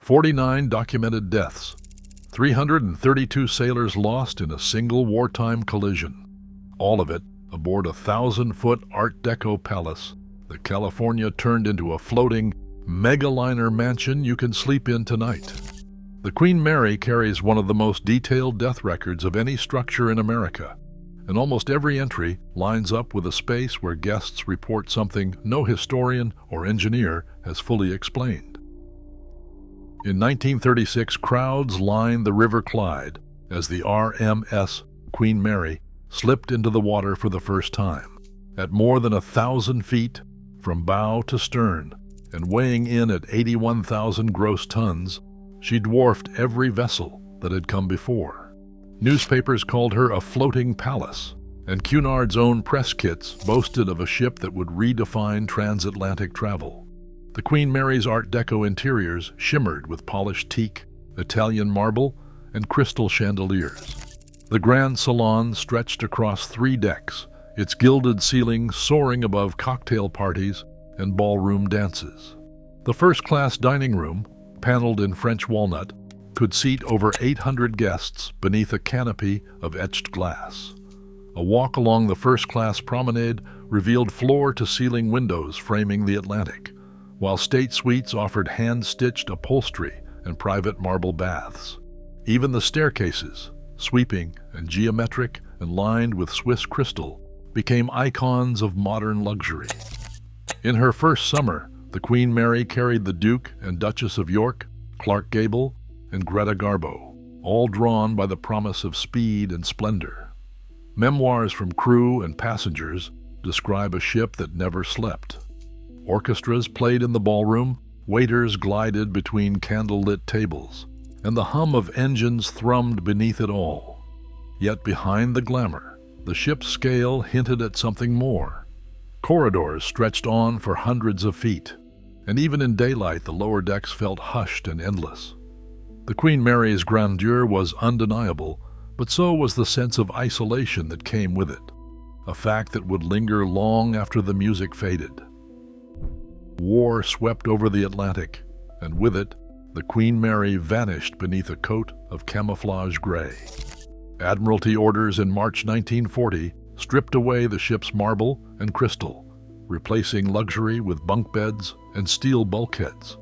49 documented deaths, 332 sailors lost in a single wartime collision. All of it aboard a 1,000-foot Art Deco palace that California turned into a floating, megaliner mansion you can sleep in tonight. The Queen Mary carries one of the most detailed death records of any structure in America, and almost every entry lines up with a space where guests report something no historian or engineer has fully explained. In 1936, crowds lined the River Clyde as the RMS Queen Mary slipped into the water for the first time. At more than 1,000 feet from bow to stern and weighing in at 81,000 gross tons, she dwarfed every vessel that had come before. Newspapers called her a floating palace, and Cunard's own press kits boasted of a ship that would redefine transatlantic travel. The Queen Mary's Art Deco interiors shimmered with polished teak, Italian marble, and crystal chandeliers. The Grand Salon stretched across 3 decks, its gilded ceiling soaring above cocktail parties and ballroom dances. The first-class dining room, paneled in French walnut, could seat over 800 guests beneath a canopy of etched glass. A walk along the first-class promenade revealed floor-to-ceiling windows framing the Atlantic, while state suites offered hand-stitched upholstery and private marble baths. Even the staircases, sweeping and geometric and lined with Swiss crystal, became icons of modern luxury. In her first summer, the Queen Mary carried the Duke and Duchess of York, Clark Gable, and Greta Garbo, all drawn by the promise of speed and splendor. Memoirs from crew and passengers describe a ship that never slept. Orchestras played in the ballroom, waiters glided between candle-lit tables, and the hum of engines thrummed beneath it all. Yet behind the glamour, the ship's scale hinted at something more. Corridors stretched on for hundreds of feet, and even in daylight the lower decks felt hushed and endless. The Queen Mary's grandeur was undeniable, but so was the sense of isolation that came with it, a fact that would linger long after the music faded. War swept over the Atlantic, and with it, the Queen Mary vanished beneath a coat of camouflage gray. Admiralty orders in March 1940 stripped away the ship's marble and crystal, replacing luxury with bunk beds and steel bulkheads.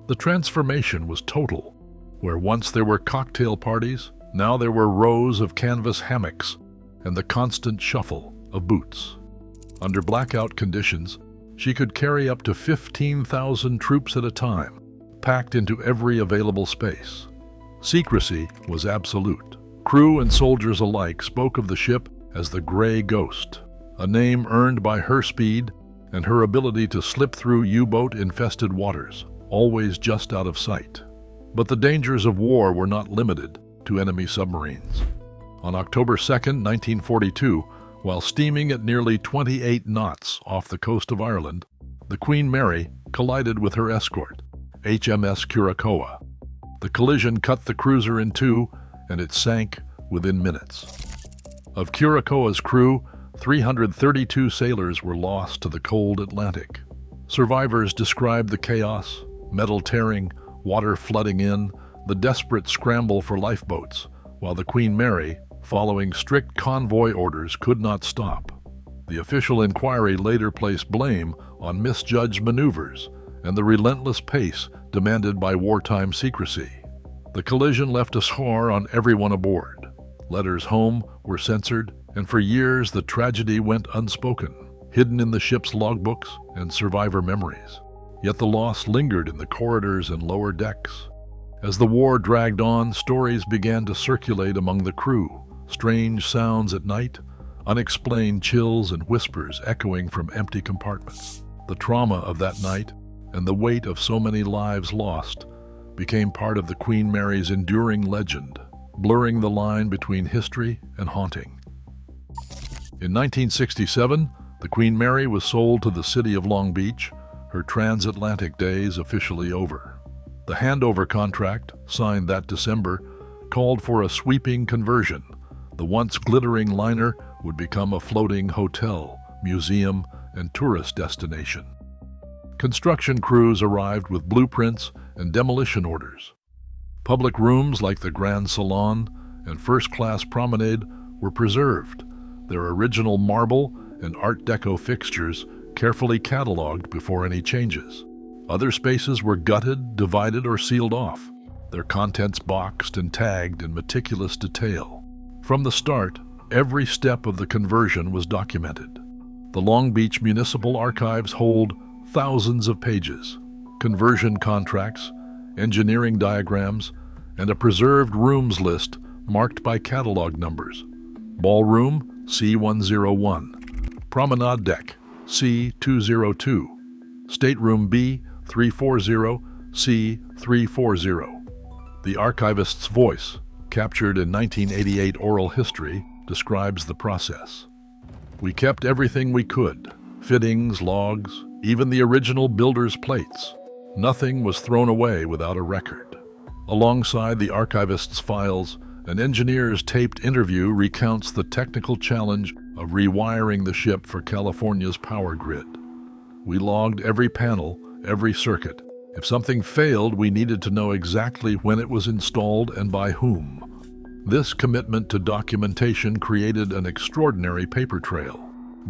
The transformation was total. Where once there were cocktail parties, now there were rows of canvas hammocks and the constant shuffle of boots. Under blackout conditions, she could carry up to 15,000 troops at a time, packed into every available space. Secrecy was absolute. Crew and soldiers alike spoke of the ship as the Gray Ghost, a name earned by her speed and her ability to slip through U-boat-infested waters, always just out of sight. But the dangers of war were not limited to enemy submarines. On October 2, 1942, while steaming at nearly 28 knots off the coast of Ireland, the Queen Mary collided with her escort, HMS Curacoa. The collision cut the cruiser in two, and it sank within minutes. Of Curacoa's crew, 332 sailors were lost to the cold Atlantic. Survivors described the chaos, metal tearing, water flooding in, the desperate scramble for lifeboats, while the Queen Mary, following strict convoy orders, could not stop. The official inquiry later placed blame on misjudged maneuvers and the relentless pace demanded by wartime secrecy. The collision left a scar on everyone aboard. Letters home were censored, and for years the tragedy went unspoken, hidden in the ship's logbooks and survivor memories. Yet the loss lingered in the corridors and lower decks. As the war dragged on, stories began to circulate among the crew, strange sounds at night, unexplained chills and whispers echoing from empty compartments. The trauma of that night and the weight of so many lives lost became part of the Queen Mary's enduring legend, blurring the line between history and haunting. In 1967, the Queen Mary was sold to the city of Long Beach, her transatlantic days officially over. The handover contract, signed that December, called for a sweeping conversion. The once glittering liner would become a floating hotel, museum, and tourist destination. Construction crews arrived with blueprints and demolition orders. Public rooms like the Grand Salon and first-class promenade were preserved, their original marble and Art Deco fixtures carefully cataloged before any changes. Other spaces were gutted, divided, or sealed off, their contents boxed and tagged in meticulous detail. From the start, every step of the conversion was documented. The Long Beach Municipal Archives hold thousands of pages, conversion contracts, engineering diagrams, and a preserved rooms list marked by catalog numbers. Ballroom C101, Promenade Deck C202, Stateroom B340, C340. The archivist's voice, captured in 1988 oral history, describes the process. We kept everything we could, fittings, logs, even the original builder's plates. Nothing was thrown away without a record. Alongside the archivist's files, an engineer's taped interview recounts the technical challenge of rewiring the ship for California's power grid. We logged every panel, every circuit. If something failed, we needed to know exactly when it was installed and by whom. This commitment to documentation created an extraordinary paper trail.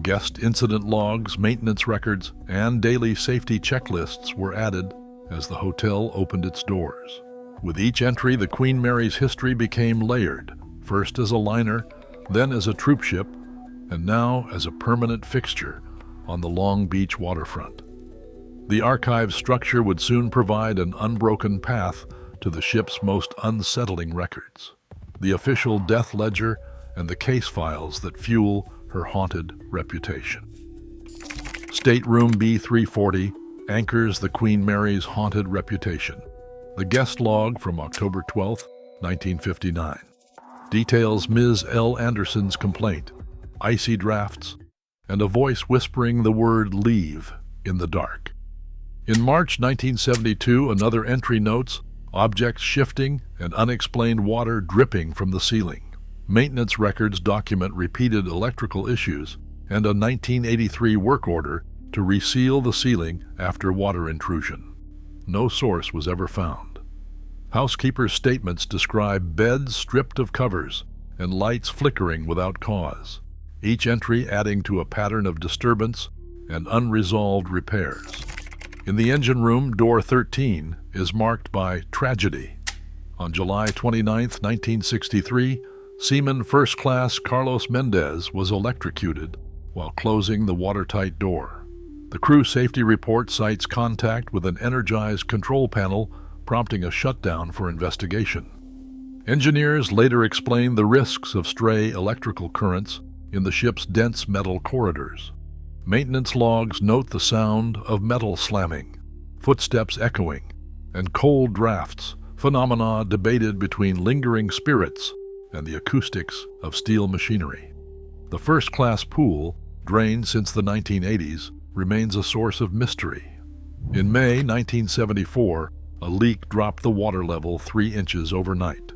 Guest incident logs, maintenance records, and daily safety checklists were added as the hotel opened its doors. With each entry, the Queen Mary's history became layered, first as a liner, then as a troop ship, and now as a permanent fixture on the Long Beach waterfront. The archive structure would soon provide an unbroken path to the ship's most unsettling records, the official death ledger and the case files that fuel her haunted reputation. Stateroom B340 anchors the Queen Mary's haunted reputation. The guest log from October 12, 1959, details Ms. L. Anderson's complaint, icy drafts, and a voice whispering the word "leave" in the dark. In March 1972, another entry notes objects shifting and unexplained water dripping from the ceiling. Maintenance records document repeated electrical issues and a 1983 work order to reseal the ceiling after water intrusion. No source was ever found. Housekeepers' statements describe beds stripped of covers and lights flickering without cause, each entry adding to a pattern of disturbance and unresolved repairs. In the engine room, door 13 is marked by tragedy. On July 29, 1963, Seaman First Class Carlos Mendez was electrocuted while closing the watertight door. The crew safety report cites contact with an energized control panel, prompting a shutdown for investigation. Engineers later explained the risks of stray electrical currents in the ship's dense metal corridors. Maintenance logs note the sound of metal slamming, footsteps echoing, and cold drafts, phenomena debated between lingering spirits and the acoustics of steel machinery. The first-class pool, drained since the 1980s, remains a source of mystery. In May 1974, a leak dropped the water level 3 inches overnight.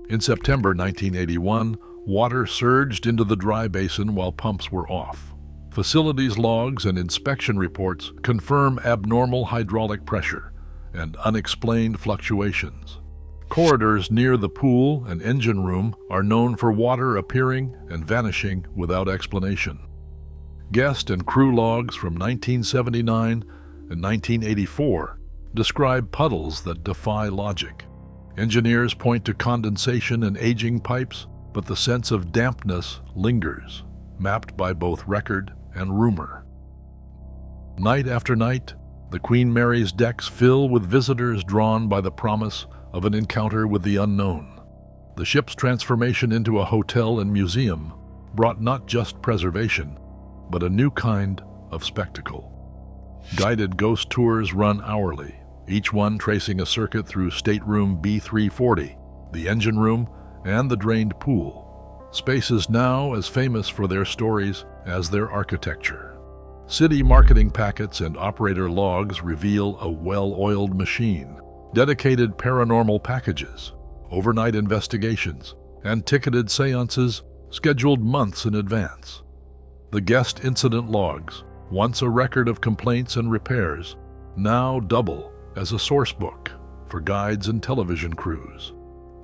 In September 1981, water surged into the dry basin while pumps were off. Facilities logs and inspection reports confirm abnormal hydraulic pressure and unexplained fluctuations. Corridors near the pool and engine room are known for water appearing and vanishing without explanation. Guest and crew logs from 1979 and 1984 describe puddles that defy logic. Engineers point to condensation and aging pipes, but the sense of dampness lingers, mapped by both record and rumor. Night after night, the Queen Mary's decks fill with visitors drawn by the promise of an encounter with the unknown. The ship's transformation into a hotel and museum brought not just preservation, but a new kind of spectacle. Guided ghost tours run hourly, each one tracing a circuit through Stateroom B340, the engine room, and the drained pool. Spaces now as famous for their stories as their architecture. City marketing packets and operator logs reveal a well-oiled machine, dedicated paranormal packages, overnight investigations, and ticketed seances scheduled months in advance. The guest incident logs, once a record of complaints and repairs, now double as a sourcebook for guides and television crews.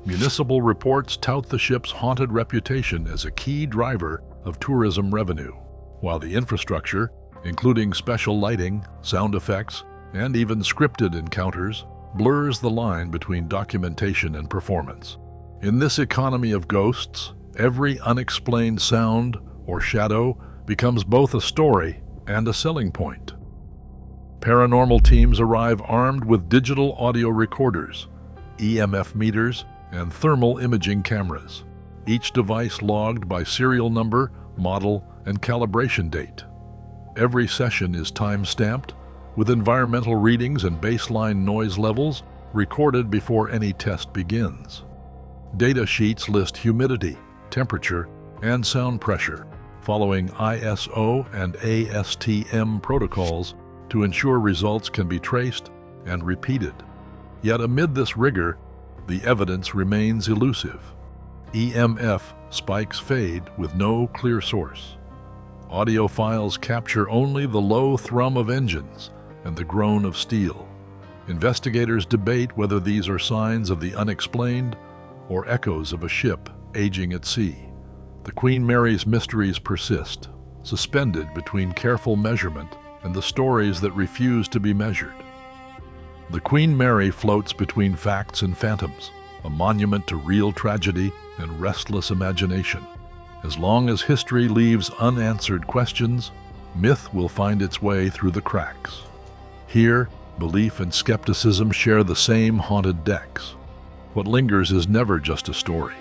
Municipal reports tout the ship's haunted reputation as a key driver of tourism revenue, while the infrastructure, including special lighting, sound effects, and even scripted encounters, blurs the line between documentation and performance. In this economy of ghosts, every unexplained sound or shadow becomes both a story and a selling point. Paranormal teams arrive armed with digital audio recorders, EMF meters, and thermal imaging cameras, each device logged by serial number, model, and calibration date. Every session is time-stamped, with environmental readings and baseline noise levels recorded before any test begins. Data sheets list humidity, temperature, and sound pressure, following ISO and ASTM protocols to ensure results can be traced and repeated. Yet amid this rigor, the evidence remains elusive. EMF spikes fade with no clear source. Audio files capture only the low thrum of engines and the groan of steel. Investigators debate whether these are signs of the unexplained or echoes of a ship aging at sea. The Queen Mary's mysteries persist, suspended between careful measurement and the stories that refuse to be measured. The Queen Mary floats between facts and phantoms, a monument to real tragedy and restless imagination. As long as history leaves unanswered questions, myth will find its way through the cracks. Here, belief and skepticism share the same haunted decks. What lingers is never just a story.